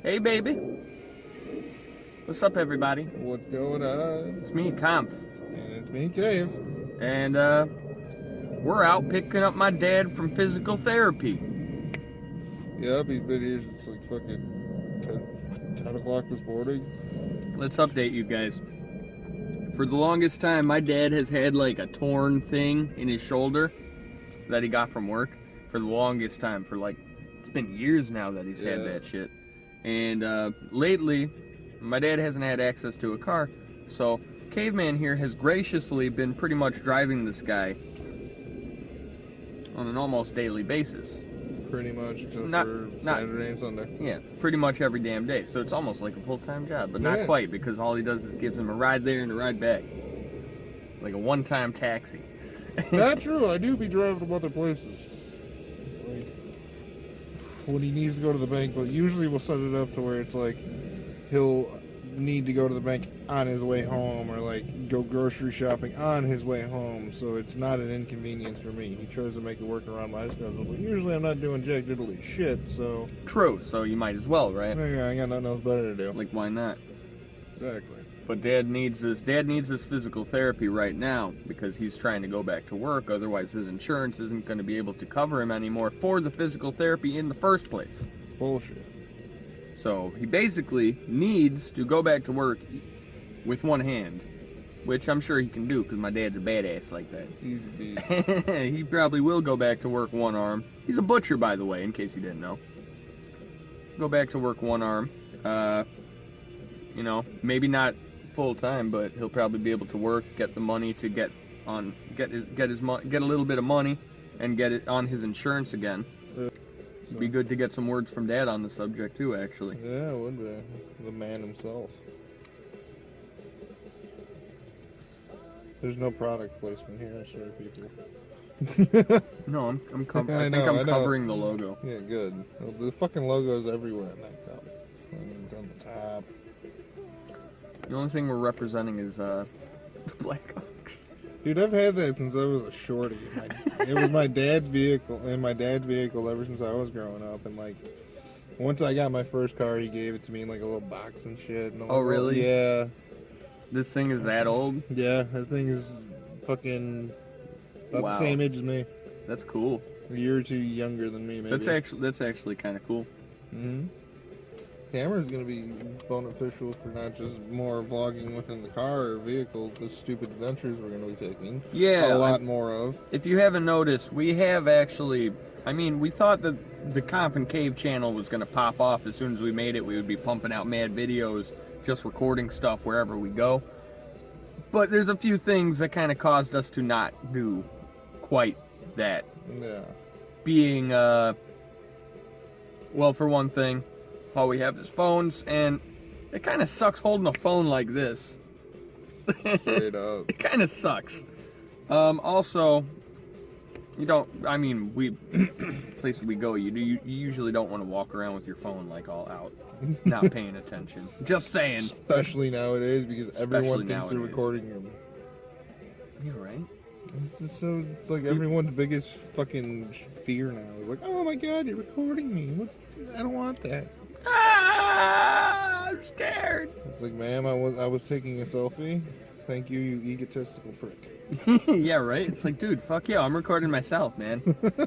Hey, baby. What's up, everybody? What's going on? It's me, Conf. And it's me, Cave. And, we're out picking up my dad from physical therapy. Yep, he's been here since like fucking 10 o'clock this morning. Let's update you guys. For the longest time, my dad has had like a torn thing in his shoulder that he got from work. For the longest time, for like, it's been years now that he's had that shit. And lately, my dad hasn't had access to a car, so Caveman here has graciously been pretty much driving this guy on an almost daily basis. Pretty much, except for Saturday and Sunday. Yeah, pretty much every damn day. So it's almost like a full-time job, but not quite, because all he does is gives him a ride there and a ride back. Like a one-time taxi. Not true, I do be driving him other places. Like, when he needs to go to the bank, but usually we'll set it up to where it's like, he'll need to go to the bank on his way home, or like go grocery shopping on his way home, so it's not an inconvenience for me. He tries to make it work around my schedule, but usually I'm not doing jack diddly shit, so... True, so you might as well, right? Yeah, I got nothing else better to do. Like, why not? Exactly. But Dad needs this physical therapy right now, because he's trying to go back to work, otherwise his insurance isn't going to be able to cover him anymore for the physical therapy in the first place. Bullshit. So he basically needs to go back to work with one hand, which I'm sure he can do because my dad's a badass like that. Easy peasy. He probably will go back to work one arm. He's a butcher, by the way, in case you didn't know. Go back to work one arm. You know, maybe not full time, but he'll probably be able to work, get the money to get a little bit of money, and get it on his insurance again. It'd be good to get some words from Dad on the subject too, actually. Yeah, it would be. The man himself. There's no product placement here, I swear, people. No, I think I'm covering the logo. Yeah, good. Well, the fucking logo's everywhere in that cup. It's on the top. The only thing we're representing is the Blackhawks. Dude, I've had that since I was a shorty. It was my dad's vehicle, ever since I was growing up. And like, once I got my first car, he gave it to me in like a little box and shit. And oh, really? Yeah. This thing is that old? Yeah, that thing is fucking about the same age as me. That's cool. A year or two younger than me, maybe. That's actually kind of cool. Mm-hmm. Camera's gonna be beneficial for not just more vlogging within the car or vehicle, the stupid adventures we're gonna be taking. Yeah, a lot more of. If you haven't noticed, we have actually. I mean, we thought that the Conf and Cave channel was gonna pop off as soon as we made it. We would be pumping out mad videos, just recording stuff wherever we go. But there's a few things that kind of caused us to not do quite that. Yeah. Being, well, for one thing, all we have is phones, and it kind of sucks holding a phone like this. Straight up. It kind of sucks. Also, you don't, I mean, places we go, you usually don't want to walk around with your phone like all out, not paying attention. Just saying. Especially nowadays, because everyone thinks they're recording them. You're right. It's like everyone's biggest fucking fear now. It's like, oh my god, you're recording me. I don't want that. Ah, I'm scared. It's like, ma'am, I was taking a selfie. Thank you, you egotistical prick. Yeah, right? It's like, dude, fuck yeah, I'm recording myself, man.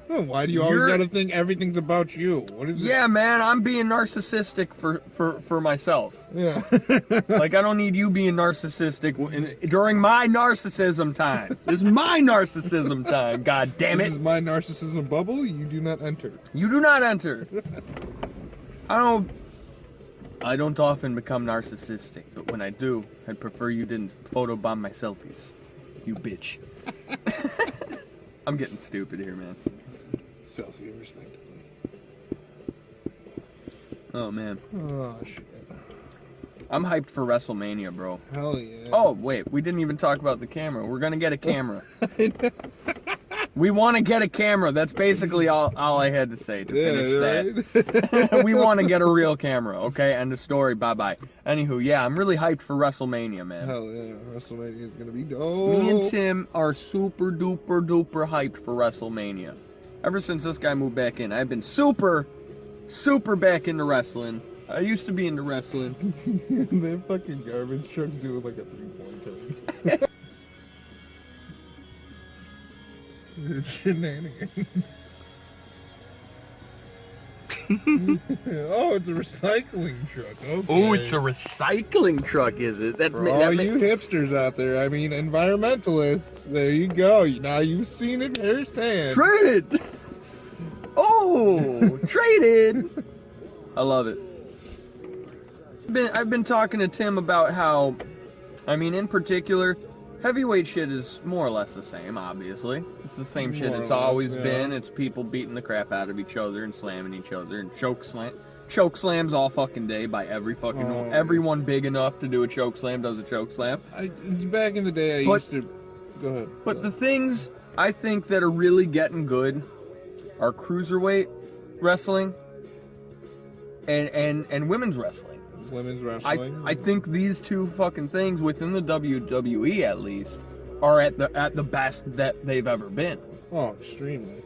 Why do you always gotta think everything's about you? What is it? Yeah, man, I'm being narcissistic for myself. Yeah. Like, I don't need you being narcissistic during my narcissism time. This is my narcissism time, god damn it. This is my narcissism bubble, you do not enter. You do not enter. I don't often become narcissistic, but when I do, I'd prefer you didn't photobomb my selfies. You bitch. I'm getting stupid here, man. Selfie respectively. Oh, man. Oh, shit. I'm hyped for WrestleMania, bro. Hell yeah. Oh, wait, we didn't even talk about the camera. We're gonna get a camera. We want to get a camera. That's basically all I had to say to finish that. We want to get a real camera, okay? End of story. Bye-bye. Anywho, yeah, I'm really hyped for WrestleMania, man. Hell yeah. WrestleMania is going to be dope. Me and Tim are super duper duper hyped for WrestleMania. Ever since this guy moved back in, I've been super back into wrestling. I used to be into wrestling. That fucking garbage truck's doing like a 3-point turn. It's shenanigans. Oh, it's a recycling truck. Okay. Oh, it's a recycling truck, is it? For all you hipsters out there, I mean environmentalists, there you go. Now you've seen it firsthand. Traded! Oh, traded! I love it. I've been talking to Tim about how, I mean, in particular, heavyweight shit is more or less the same, obviously. It's the same shit it's always been. It's people beating the crap out of each other and slamming each other and choke slams all fucking day by everyone big enough to do a choke slam does a choke slam. Back in the day, I used to... Go ahead. But the things I think that are really getting good are cruiserweight wrestling and women's wrestling. Women's wrestling. I think these two fucking things within the WWE at least are at the best that they've ever been. Oh, extremely.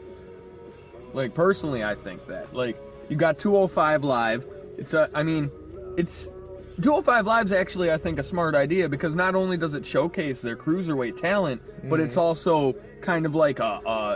Like personally, I think that. Like you got 205 Live. It's 205 Live's actually I think a smart idea because not only does it showcase their cruiserweight talent, but it's also kind of like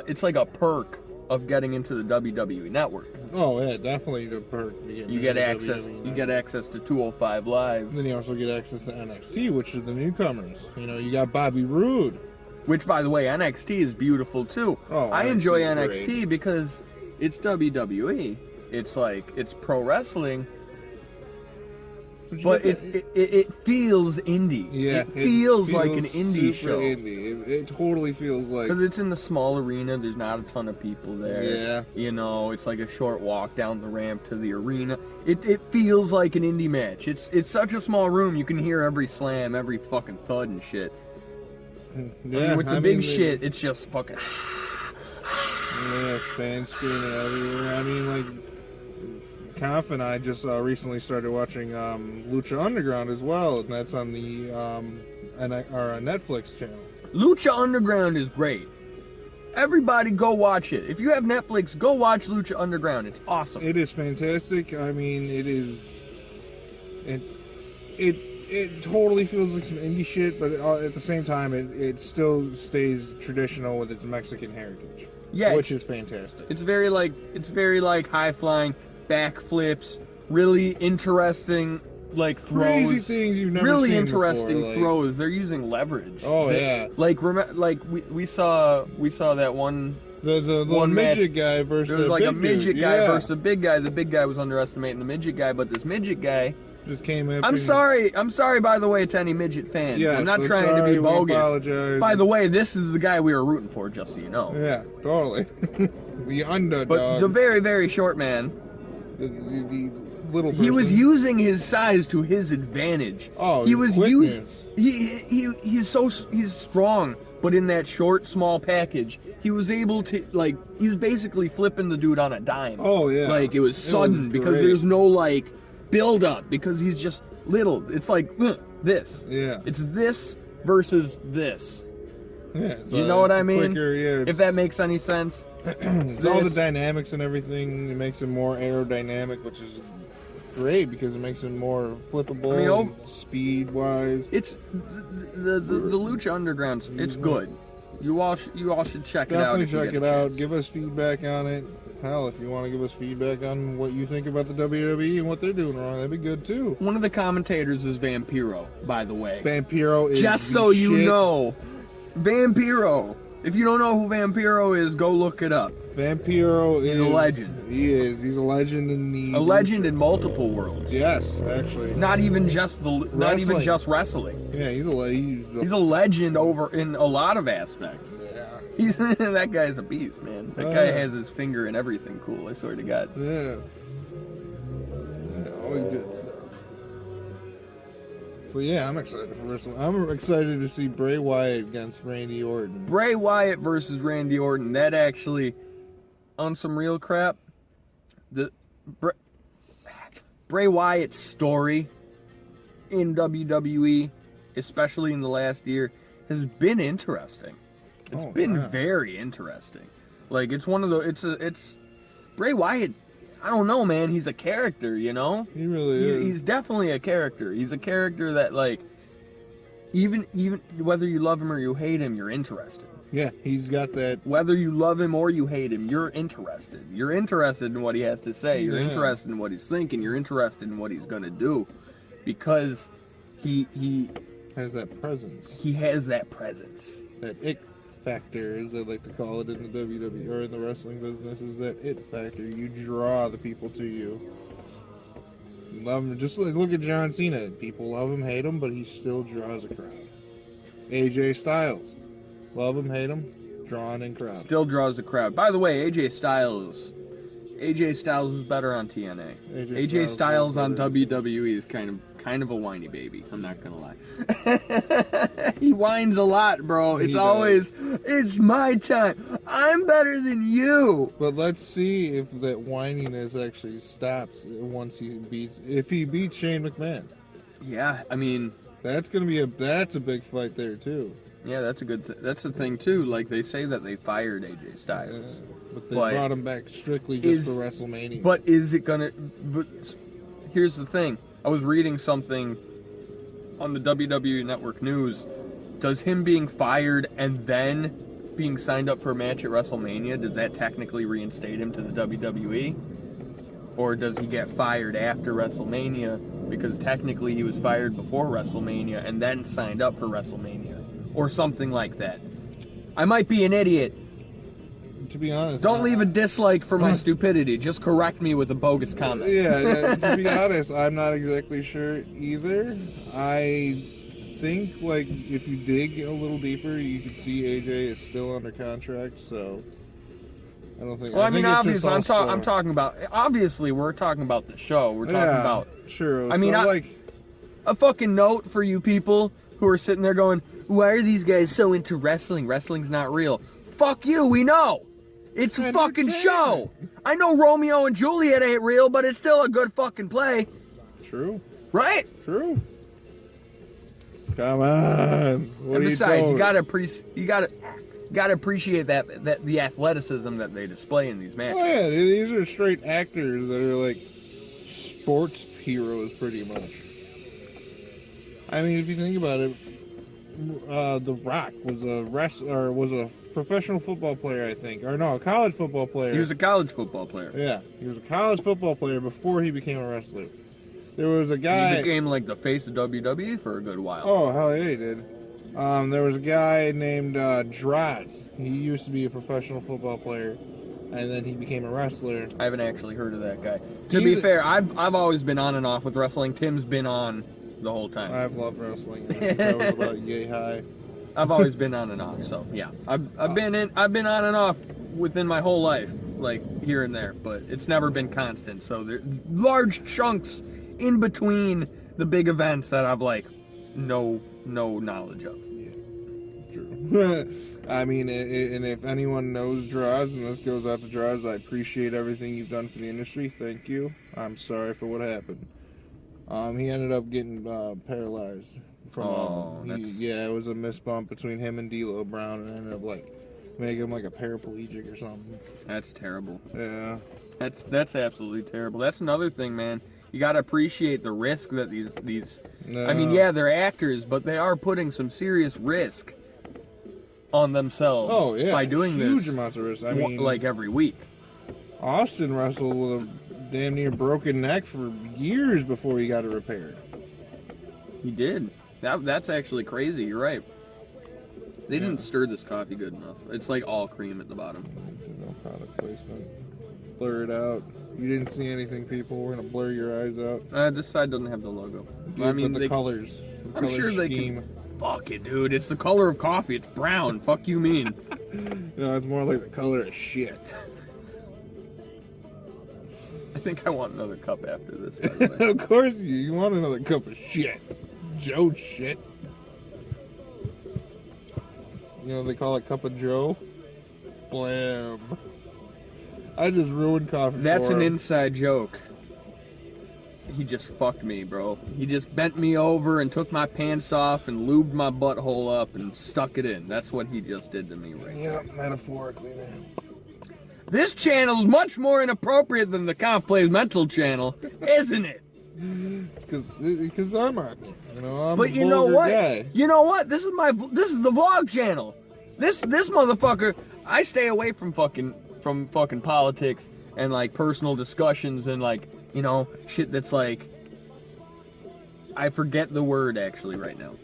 it's like a perk of getting into the WWE Network. Oh yeah, definitely the perk. You get access. You get access to 205 Live. And then you also get access to NXT, which is the newcomers. You know, you got Bobby Roode. Which, by the way, NXT is beautiful too. Oh, I enjoy NXT great. because it's WWE. It's like it's pro wrestling, but it feels indie. Yeah, it feels like an indie super show. Indie. It totally feels like Because it's in the small arena. There's not a ton of people there. Yeah. You know, it's like a short walk down the ramp to the arena. It feels like an indie match. It's such a small room. You can hear every slam, every fucking thud and shit. Yeah, with the big shit, it's just fucking. Yeah, fans screaming everywhere. I mean, like, Conf and I just recently started watching Lucha Underground as well, and that's on the our Netflix channel. Lucha Underground is great. Everybody go watch it. If you have Netflix, go watch Lucha Underground. It's awesome. It is fantastic. I mean, it is. It totally feels like some indie shit, but at the same time, it still stays traditional with its Mexican heritage. Yeah, which is fantastic. It's very like high flying backflips, really interesting like throws. Crazy things you've never really seen interesting before, like, throws. They're using leverage. Oh yeah. Like we saw that one. The one midget match, guy versus there was like a midget dude. guy versus a big guy. The big guy was underestimating the midget guy, but this midget guy just came up. I'm sorry, by the way, to any midget fans. Yeah, I'm not so trying to be bogus. Apologize. By the way, this is the guy we were rooting for, just so you know. Yeah, totally. The underdog. But the very, very short man. The little person. He was using his size to his advantage. Oh, he was quickness. He's strong, but in that short, small package, he was able to he was basically flipping the dude on a dime. Oh yeah. Like it was sudden because there's no build up because he's just little. It's like this. Yeah. It's this versus this. Yeah. You know what I mean? Quicker, yeah, if that makes any sense. It's all the dynamics and everything. It makes him more aerodynamic, which is great because it makes him more flippable, speed wise. It's the Lucha Underground. It's good. You all should check it out. Definitely check it out. Give us feedback on it. Hell, if you want to give us feedback on what you think about the WWE and what they're doing wrong, that'd be good too. One of the commentators is Vampiro, by the way. Vampiro is just so you know, Vampiro. If you don't know who Vampiro is, go look it up. Vampiro is a legend. He is. He's a legend in the. A legend in multiple worlds. Yes, actually. Not even just wrestling. Yeah, he's a legend over in a lot of aspects. Yeah. That guy's a beast, man. That guy has his finger in everything cool. I swear to God. Yeah. Always good stuff. But yeah, I'm excited for wrestling. I'm excited to see Bray Wyatt against Randy Orton. Bray Wyatt versus Randy Orton. That actually, on some real crap, Bray Wyatt's story in WWE, especially in the last year, has been interesting. It's been very interesting. Like it's one of the it's Bray Wyatt. I don't know, man. He's a character, you know? He really is. He's definitely a character. He's a character that, like, even whether you love him or you hate him, you're interested. Yeah, he's got that. Whether you love him or you hate him, you're interested. You're interested in what he has to say. You're interested in what he's thinking. You're interested in what he's going to do. Because he has that presence. He has that presence. That it factor, as they like to call it in the WWE or in the wrestling business, is that it factor. You draw the people to you. You love him. Just look at John Cena. People love him, hate him, but he still draws a crowd. AJ Styles. Love him, hate him, drawn in crowd. Still draws a crowd. By the way, AJ Styles is better on TNA. AJ Styles on WWE is kind of a whiny baby. I'm not gonna lie. He whines a lot, bro. It's always, it's my time. I'm better than you. But let's see if that whininess actually stops once if he beats Shane McMahon. Yeah, I mean, that's a big fight there too. Yeah, that's that's the thing too. Like, they say that they fired AJ Styles, but they brought him back strictly just for WrestleMania. But is it gonna? But here's the thing. I was reading something on the WWE Network news. Does him being fired and then being signed up for a match at WrestleMania, does that technically reinstate him to the WWE? Or does he get fired after WrestleMania because technically he was fired before WrestleMania and then signed up for WrestleMania? Or something like that. I might be an idiot. To be honest, don't leave a dislike for my stupidity. Just correct me with a bogus comment. Yeah, to be honest, I'm not exactly sure either. I think, like, if you dig a little deeper, you could see AJ is still under contract. So I don't think. Well, I mean, obviously, I'm talking about. Obviously, we're talking about the show. We're talking about. Sure. I mean, a fucking note for you people who are sitting there going, why are these guys so into wrestling? Wrestling's not real. Fuck you, we know. It's a fucking show. I know Romeo and Juliet ain't real, but it's still a good fucking play. True. Right? True. Come on. And besides, you gotta appreciate that the athleticism that they display in these matches. Oh yeah, these are straight actors that are like sports heroes, pretty much. I mean, if you think about it, The Rock was a professional football player, I think. Or no, a college football player. He was a college football player. Yeah, he was a college football player before he became a wrestler. There was a guy... He became like the face of WWE for a good while. Oh, hell yeah, he did. There was a guy named Droz. He used to be a professional football player, and then he became a wrestler. I haven't actually heard of that guy. To be fair, I've always been on and off with wrestling. Tim's been on the whole time. I've loved wrestling since I was about yay high. I've always been on and off, so yeah. I've been on and off within my whole life, like here and there, but it's never been constant. So there's large chunks in between the big events that I've like no knowledge of. Yeah, true. I mean, and if anyone knows Droz, and this goes out to Droz, I appreciate everything you've done for the industry. Thank you. I'm sorry for what happened. He ended up getting paralyzed. It was a missed bump between him and D'Lo Brown, and ended up like making him like a paraplegic or something. That's terrible. Yeah. That's absolutely terrible. That's another thing, man. You gotta appreciate the risk that these. I mean, yeah, they're actors, but they are putting some serious risk on themselves. Oh yeah. By doing huge amounts of risk. I mean, like every week. Austin wrestled with a damn near broken neck for years before he got it repaired. He did. That's actually crazy. You're right. They didn't stir this coffee good enough. It's like all cream at the bottom. No product placement. Blur it out. You didn't see anything, people. We're gonna blur your eyes out. This side doesn't have the logo. I mean, the colors. I'm sure they can. Fuck it, dude. It's the color of coffee. It's brown. Fuck you mean? No, it's more like the color of shit. I think I want another cup after this, by the way. Of course you want another cup of shit. Joe shit. You know they call it cup of Joe? Blam. I just ruined coffee. That's an inside joke. He just fucked me, bro. He just bent me over and took my pants off and lubed my butthole up and stuck it in. That's what he just did to me right now. Yeah, metaphorically there. This channel's much more inappropriate than the Conf Plays Mental channel, isn't it? Because I'm on it. You know, I'm But a you know vulgar what? guy. You know what? This is the vlog channel. This motherfucker. I stay away from fucking politics and like personal discussions and like, you know, shit that's like, I forget the word actually right now.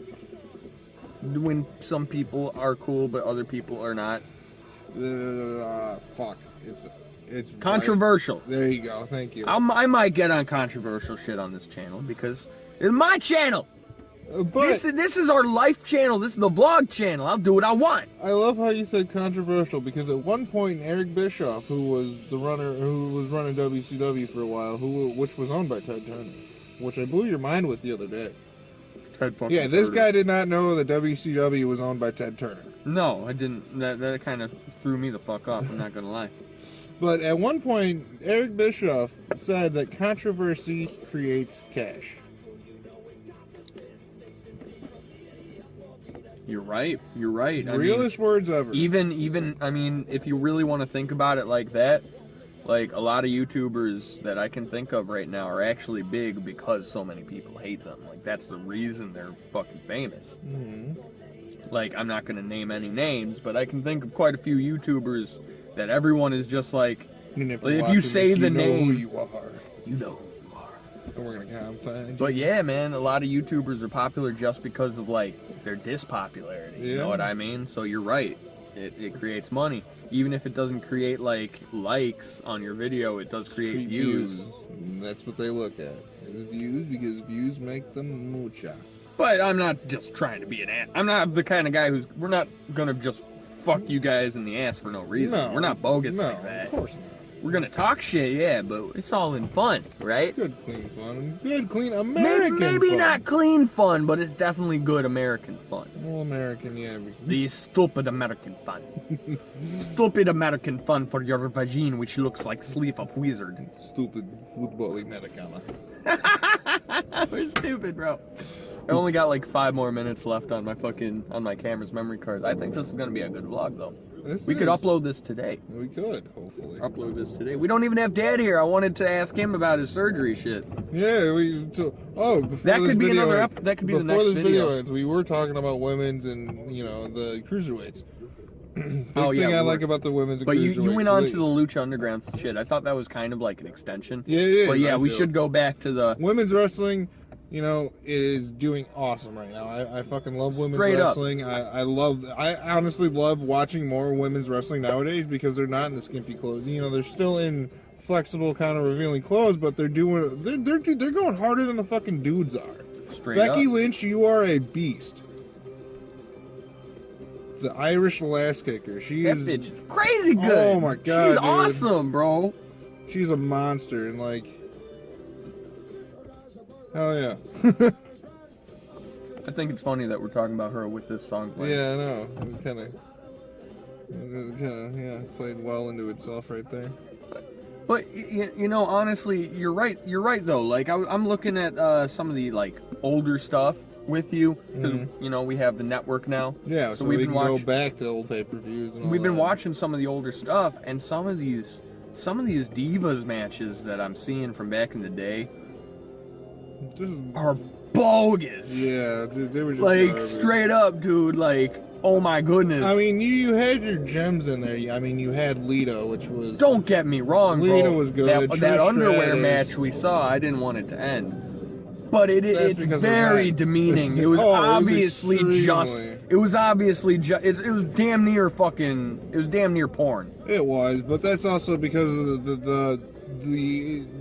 When some people are cool but other people are not. Fuck. It's Controversial. Right. There you go. Thank you. I might get on controversial shit on this channel because it's my channel. But This is our life channel. This is the vlog channel. I'll do what I want. I love how you said controversial because at one point Eric Bischoff, who was running WCW for a while, which was owned by Ted Turner, which I blew your mind with the other day. Yeah, this guy did not know that WCW was owned by Ted Turner. No, I didn't. That kind of threw me the fuck off. I'm not gonna lie. But at one point, Eric Bischoff said that controversy creates cash. You're right. You're right. Realest words ever. Even I mean, if you really want to think about it like that, like a lot of YouTubers that I can think of right now are actually big because so many people hate them. Like that's the reason they're fucking famous. Mm-hmm. Like I'm not gonna name any names, but I can think of quite a few YouTubers that everyone is just like, if you say the name, you know who you are. You know who you are. And we're gonna count. But yeah, man, a lot of YouTubers are popular just because of like their dispopularity. You know what I mean? So you're right. It creates money. Even if it doesn't create like likes on your video, it does create views. And that's what they look at. It's views because views make them mucha. But I'm not just trying to be an ass. I'm not the kind of guy we're not gonna just fuck you guys in the ass for no reason. No, we're not bogus like that. Of course not. We're gonna talk shit, yeah, but it's all in fun, right? Good, clean fun. Good, clean American maybe fun. not clean fun, but it's definitely good American fun. Well, American, yeah. The stupid American fun. Stupid American fun for your vagine, which looks like sleeve of wizard. Stupid football Americana. We're stupid, bro. I only got like 5 more minutes left on my camera's memory card. I think this is gonna be a good vlog though. We could upload this today. We could, hopefully. Upload this today. We don't even have Dad here. I wanted to ask him about his surgery shit. Yeah, that could be another. That could be the next video. Before this video video. ends, we were talking about women's and the cruiserweights. Big oh yeah, thing I like about the women's. But you went on to the Lucha Underground shit. I thought that was kind of like an extension. Yeah. But yeah, we should go back to the women's wrestling. Is doing awesome right now. I fucking love women's wrestling. I honestly love watching more women's wrestling nowadays because they're not in the skimpy clothes. They're still in flexible, kind of revealing clothes, but they're going harder than the fucking dudes are. Becky Lynch, you are a beast. The Irish lass kicker. That bitch is crazy good. Oh my god, she's awesome, bro. She's a monster, and like. Hell yeah. I think it's funny that we're talking about her with this song playing. Yeah, I know. It kind of played well into itself right there. But honestly, you're right. You're right though. Like I'm looking at some of the like older stuff with you because we have the network now. Yeah, so we can go back to old pay-per-views and all We've been watching some of the older stuff, and some of these Divas matches that I'm seeing from back in the day are bogus. Yeah, dude, they were just like garbage. Straight up, dude. Like, oh my goodness. I mean, you had your gems in there. I mean, you had Lita, which was. Don't get me wrong, bro. Lita was good. That underwear match we saw, I didn't want it to end, but it's very demeaning. It was obviously It was damn near fucking. It was damn near porn. It was, but that's also because of the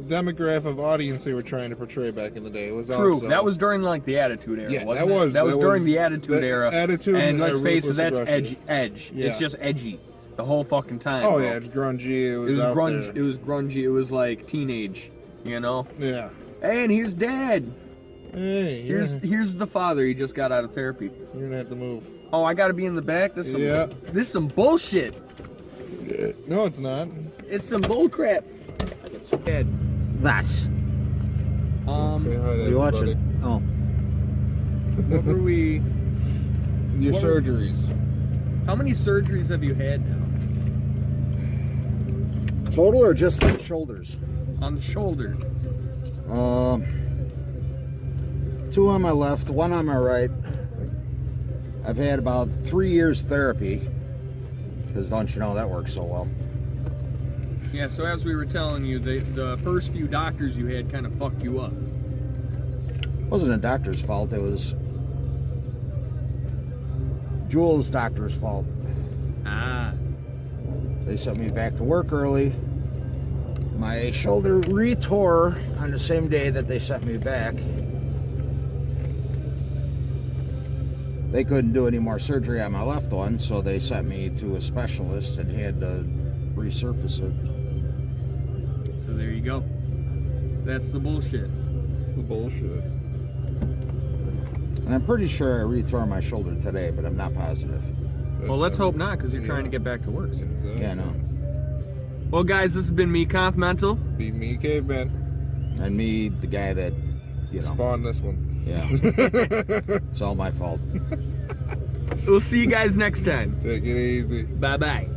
demographic of audience they were trying to portray back in the day. It was true. Also, that was during like the Attitude Era. Yeah, wasn't it? That was during the Attitude Era. Attitude and let's face it, that's edgy. Edge. Yeah. It's just edgy the whole fucking time. Oh bro. yeah, it's grungy. It was grungy. There. It was grungy. It was like teenage. Yeah. And here's Dad. Hey. Here's the father. He just got out of therapy. You're gonna have to move. Oh, I gotta be in the back. This is some bullshit. Yeah. No, it's not. It's some bullcrap. It's dead. That's. Say hi to What are you watching? Oh. What were we? Surgeries. How many surgeries have you had now? Total or just like shoulders? On the shoulder. 2 on my left, 1 on my right. I've had about 3 years therapy, because don't you know that works so well. Yeah, so as we were telling you, the first few doctors you had kind of fucked you up. It wasn't a doctor's fault, it was Jules' doctor's fault. Ah. They sent me back to work early. My shoulder retore on the same day that they sent me back. They couldn't do any more surgery on my left one, so they sent me to a specialist and had to resurface it. So there you go. That's the bullshit. The bullshit. And I'm pretty sure I retore my shoulder today, but I'm not positive. Well, let's hope not, because you're trying to get back to work soon. Exactly. Yeah, I know. Well, guys, this has been me, Mental. Be me, caveman. And me, the guy that, you know. Spawn this one. Yeah. It's all my fault. We'll see you guys next time. Take it easy. Bye-bye.